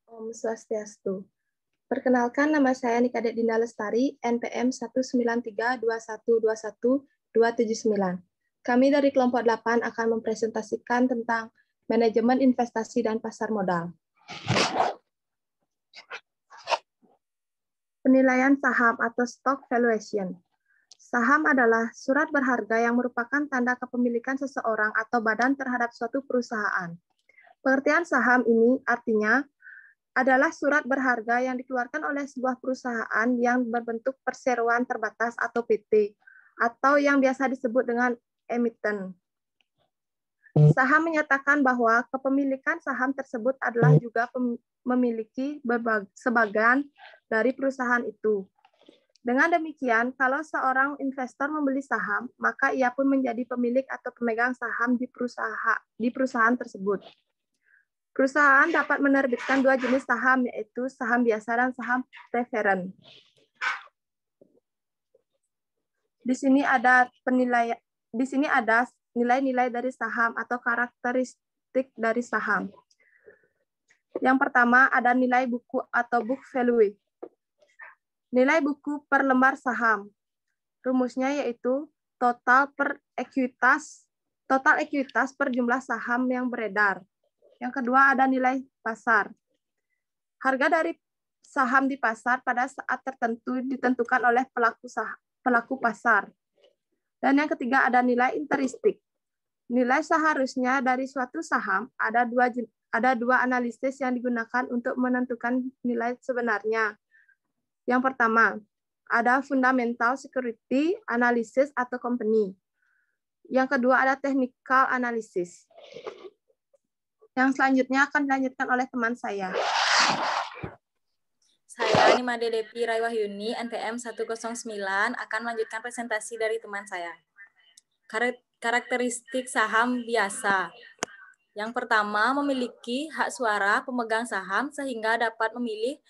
Om Swastiastu. Perkenalkan, nama saya Nikade Dinda Lestari, NPM 19321212279. Kami dari kelompok 8 akan mempresentasikan tentang manajemen investasi dan pasar modal. Penilaian saham atau stock valuation. Saham adalah surat berharga yang merupakan tanda kepemilikan seseorang atau badan terhadap suatu perusahaan. Pengertian saham ini artinya adalah surat berharga yang dikeluarkan oleh sebuah perusahaan yang berbentuk perseroan terbatas atau PT, atau yang biasa disebut dengan emiten. Saham menyatakan bahwa kepemilikan saham tersebut adalah juga memiliki sebagian dari perusahaan itu. Dengan demikian, kalau seorang investor membeli saham, maka ia pun menjadi pemilik atau pemegang saham di perusahaan tersebut. Perusahaan dapat menerbitkan dua jenis saham, yaitu saham biasa dan saham preferen. Di sini ada nilai-nilai dari saham atau karakteristik dari saham. Yang pertama ada nilai buku atau book value. Nilai buku per lembar saham. Rumusnya yaitu total ekuitas per jumlah saham yang beredar. Yang kedua ada nilai pasar. Harga dari saham di pasar pada saat tertentu ditentukan oleh pelaku pasar. Dan yang ketiga ada nilai intristik. Nilai seharusnya dari suatu saham ada dua analisis yang digunakan untuk menentukan nilai sebenarnya. Yang pertama, ada fundamental security analysis atau company. Yang kedua ada technical analysis. Yang selanjutnya akan dilanjutkan oleh teman saya. Saya Nimade Depi Raiwahyuni, NPM 109, akan melanjutkan presentasi dari teman saya. Karakteristik saham biasa. Yang pertama, memiliki hak suara pemegang saham sehingga dapat memilih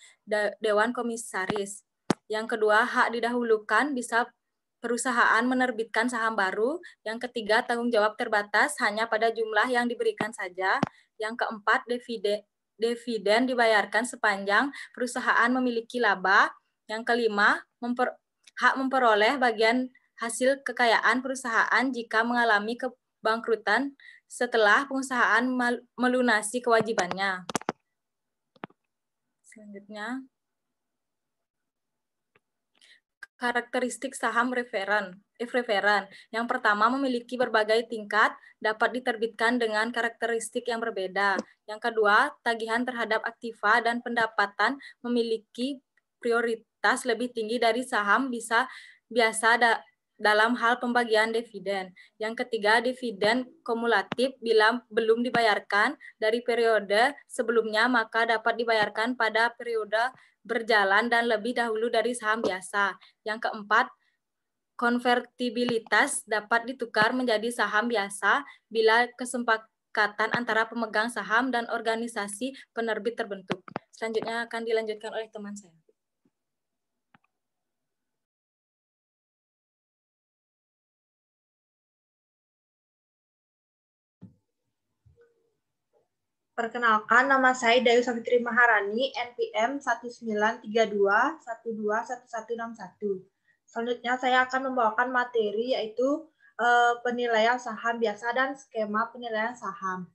Dewan Komisaris. Yang kedua, hak didahulukan bisa perusahaan menerbitkan saham baru. Yang ketiga, tanggung jawab terbatas hanya pada jumlah yang diberikan saja. Yang keempat, dividen dibayarkan sepanjang perusahaan memiliki laba. Yang kelima, hak memperoleh bagian hasil kekayaan perusahaan jika mengalami kebangkrutan setelah perusahaan melunasi kewajibannya. Selanjutnya, karakteristik saham referen. Yang pertama, memiliki berbagai tingkat, dapat diterbitkan dengan karakteristik yang berbeda. Yang kedua, tagihan terhadap aktiva dan pendapatan memiliki prioritas lebih tinggi dari saham biasa dalam hal pembagian dividen. Yang ketiga, dividen kumulatif bila belum dibayarkan dari periode sebelumnya, maka dapat dibayarkan pada periode berjalan dan lebih dahulu dari saham biasa. Yang keempat, konvertibilitas dapat ditukar menjadi saham biasa bila kesepakatan antara pemegang saham dan organisasi penerbit terbentuk. Selanjutnya akan dilanjutkan oleh teman saya. Perkenalkan, nama saya Dayu Savitri Maharani, NPM 1932121161. Selanjutnya saya akan membawakan materi yaitu penilaian saham biasa dan skema penilaian saham.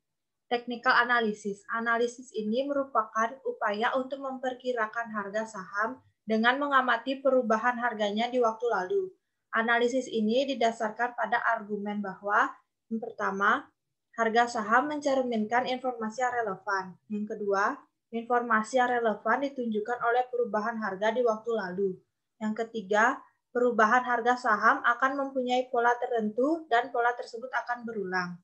Technical analysis. Analisis ini merupakan upaya untuk memperkirakan harga saham dengan mengamati perubahan harganya di waktu lalu. Analisis ini didasarkan pada argumen bahwa yang pertama, harga saham mencerminkan informasi yang relevan. Yang kedua, informasi yang relevan ditunjukkan oleh perubahan harga di waktu lalu. Yang ketiga, perubahan harga saham akan mempunyai pola tertentu dan pola tersebut akan berulang.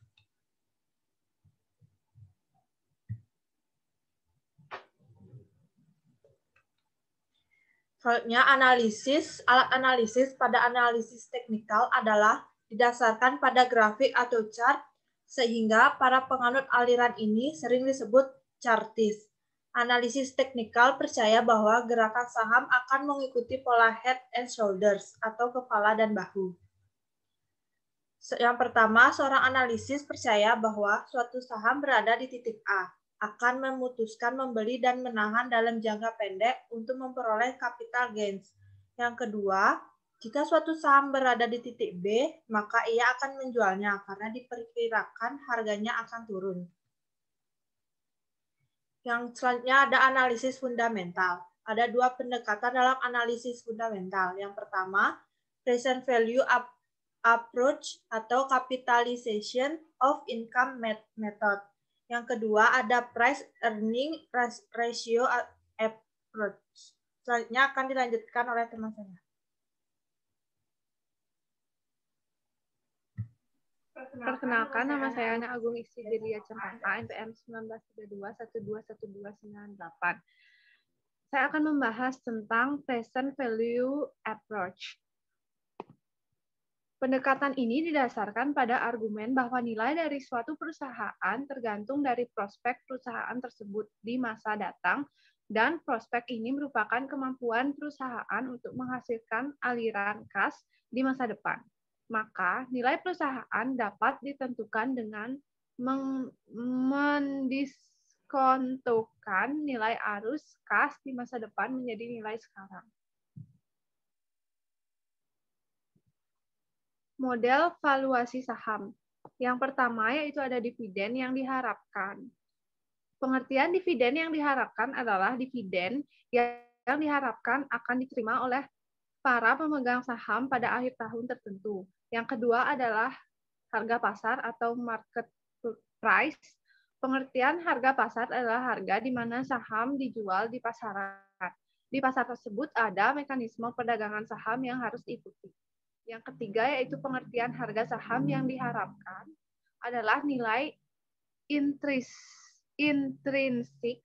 Selanjutnya, alat analisis pada analisis teknikal adalah didasarkan pada grafik atau chart, sehingga para penganut aliran ini sering disebut chartis. Analisis teknikal percaya bahwa gerakan saham akan mengikuti pola head and shoulders atau kepala dan bahu. Yang pertama, seorang analisis percaya bahwa suatu saham berada di titik A. akan memutuskan membeli dan menahan dalam jangka pendek untuk memperoleh capital gains. Yang kedua, jika suatu saham berada di titik B, maka ia akan menjualnya karena diperkirakan harganya akan turun. Yang selanjutnya ada analisis fundamental. Ada dua pendekatan dalam analisis fundamental. Yang pertama, present value approach atau capitalization of income method. Yang kedua ada price earning ratio approach. Selanjutnya akan dilanjutkan oleh teman saya. Perkenalkan, nama saya Ana Agung Istidilia Cempaka, NPM 1932121298. Saya akan membahas tentang present value approach. Pendekatan ini didasarkan pada argumen bahwa nilai dari suatu perusahaan tergantung dari prospek perusahaan tersebut di masa datang, dan prospek ini merupakan kemampuan perusahaan untuk menghasilkan aliran kas di masa depan. Maka nilai perusahaan dapat ditentukan dengan mendiskontokan nilai arus kas di masa depan menjadi nilai sekarang. Model valuasi saham. Yang pertama yaitu ada dividen yang diharapkan. Pengertian dividen yang diharapkan adalah dividen yang diharapkan akan diterima oleh para pemegang saham pada akhir tahun tertentu. Yang kedua adalah harga pasar atau market price. Pengertian harga pasar adalah harga di mana saham dijual di pasaran. Di pasar tersebut ada mekanisme perdagangan saham yang harus diikuti. Yang ketiga yaitu pengertian harga saham yang diharapkan adalah nilai intrinsik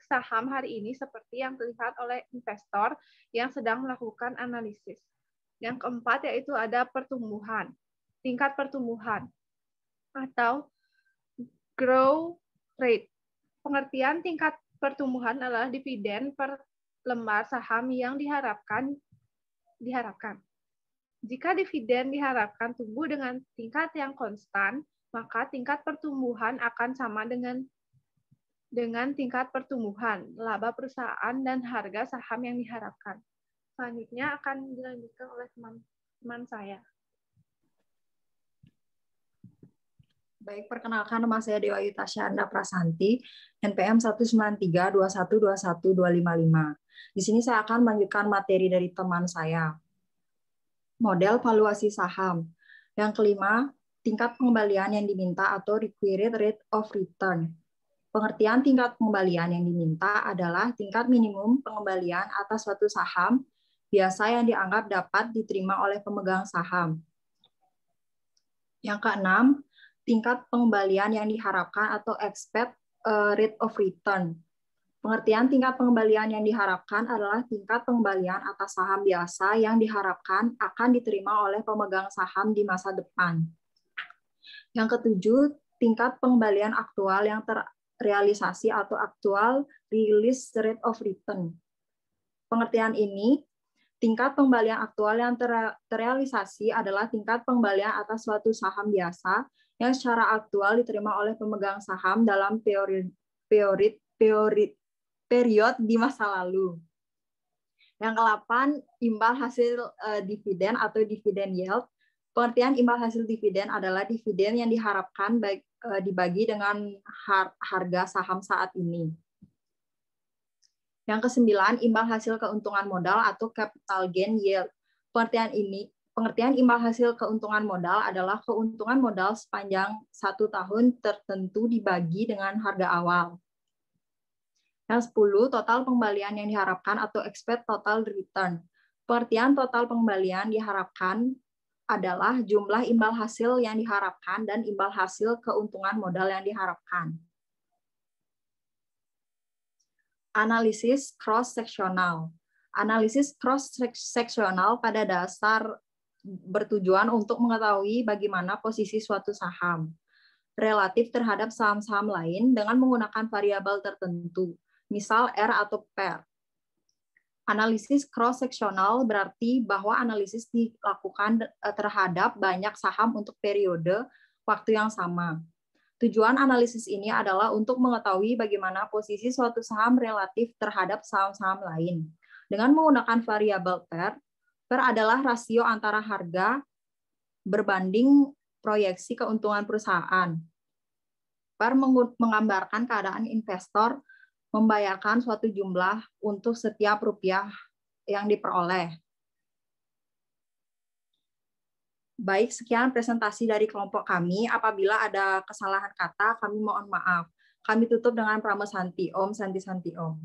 saham hari ini seperti yang terlihat oleh investor yang sedang melakukan analisis. Yang keempat yaitu ada pertumbuhan, tingkat pertumbuhan atau growth rate. Pengertian tingkat pertumbuhan adalah dividen per lembar saham yang diharapkan. Jika dividen diharapkan tumbuh dengan tingkat yang konstan, maka tingkat pertumbuhan akan sama dengan tingkat pertumbuhan, laba perusahaan, dan harga saham yang diharapkan. Selanjutnya akan dilanjutkan oleh teman saya. Baik, perkenalkan nama saya Dewa Yutasya Anda Prasanti, NPM 193212125. Di sini saya akan melanjutkan materi dari teman saya. Model valuasi saham. Yang kelima, tingkat pengembalian yang diminta atau required rate of return. Pengertian tingkat pengembalian yang diminta adalah tingkat minimum pengembalian atas suatu saham biasa yang dianggap dapat diterima oleh pemegang saham. Yang keenam, tingkat pengembalian yang diharapkan atau expected rate of return. Pengertian tingkat pengembalian yang diharapkan adalah tingkat pengembalian atas saham biasa yang diharapkan akan diterima oleh pemegang saham di masa depan. Yang ketujuh, tingkat pengembalian aktual yang terrealisasi atau actual release rate of return. Pengertian ini, tingkat pengembalian aktual yang terrealisasi adalah tingkat pengembalian atas suatu saham biasa yang secara aktual diterima oleh pemegang saham dalam period di masa lalu. Yang ke-8, imbal hasil dividen atau dividen yield. Pengertian imbal hasil dividen adalah dividen yang diharapkan dibagi dengan harga saham saat ini. Yang ke-9, imbal hasil keuntungan modal atau capital gain yield. Pengertian imbal hasil keuntungan modal adalah keuntungan modal sepanjang 1 tahun tertentu dibagi dengan harga awal. Yang 10, total pengembalian yang diharapkan atau expected total return. Pengertian total pengembalian diharapkan adalah jumlah imbal hasil yang diharapkan dan imbal hasil keuntungan modal yang diharapkan. Analisis cross-seksional. Analisis cross-seksional pada dasar bertujuan untuk mengetahui bagaimana posisi suatu saham relatif terhadap saham-saham lain dengan menggunakan variabel tertentu, misal R atau pair. Analisis cross-seksional berarti bahwa analisis dilakukan terhadap banyak saham untuk periode waktu yang sama. Tujuan analisis ini adalah untuk mengetahui bagaimana posisi suatu saham relatif terhadap saham-saham lain. Dengan menggunakan variabel PER, PER adalah rasio antara harga berbanding proyeksi keuntungan perusahaan. PER menggambarkan keadaan investor membayarkan suatu jumlah untuk setiap rupiah yang diperoleh. Baik, sekian presentasi dari kelompok kami. Apabila ada kesalahan kata, kami mohon maaf. Kami tutup dengan Pramesanti. Om Santi Santi Om.